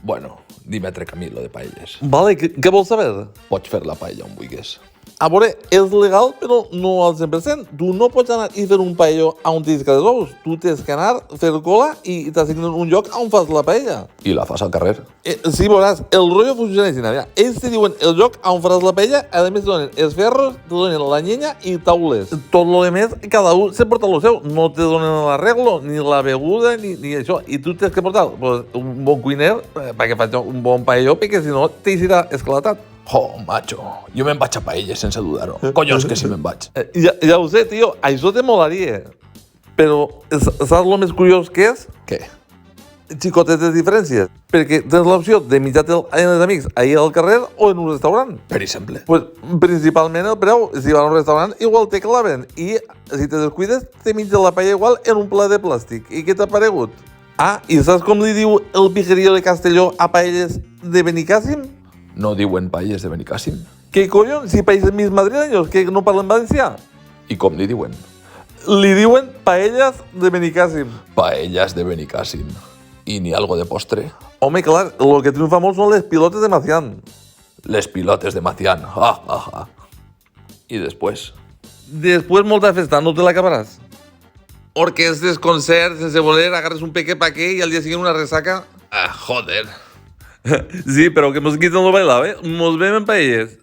Bueno, Dimetre Camilo de paelles. Vale, què vols saber? Pots fer la paella on vulguis. A veure, és legal, però no al 100%. Tu no pots anar i fer un paelló on t'isca els ous. Tu tens que anar, fer cola i t'assignen un lloc on fas la paella. I la fas al carrer. Sí, veuràs, el rotllo funciona així. Mira, ells te diuen el lloc on faràs la paella, a més te donen els ferros, te donen la llenya i taules. Tot lo de més, cada un se porta lo seu. No te donen l'arreglo, ni la beguda, ni això. I tu tens que portar pues, un bon cuiner perquè faci un bon paelló, perquè si no t'hi serà esclatat. Oh, macho, jo me'n vaig a paelles sense dudar-ho. Collons que sí me'n vaig. Ja ho sé, tio, això te molaria. Però saps el més curiós que és? Què? Xicotetes diferències. Perquè tens l'opció de menjar-te'l amb els amics ahir al carrer o en un restaurant. Per exemple. Pues, principalment el preu. Si vas a un restaurant, igual te claven. I si te descuides, te menges la paella igual en un plat de plàstic. I què t'ha paregut? Ah, i saps com li diu el pijerío de Castelló a paelles de Benicàssim? No diuen paelles de Benicàssim? ¿Qué collons? Si països mis madrileños que no parlen valencià. I com li diuen? Li diuen paelles de Benicàssim. Paelles de Benicàssim. I ni algo de postre? Home, clar, lo que triomfa molt són les pilotes de Macián. Les pilotes de Macián. Ah, ah, ah. I després? Després molta festa, no te l'acabaràs. Orquestes, concerts, sense voler, agarres un peque pa què i al dia siguiente una resaca. Ah, joder. Sí, però que mos quiten lo bailado, Mos vemos en paelles.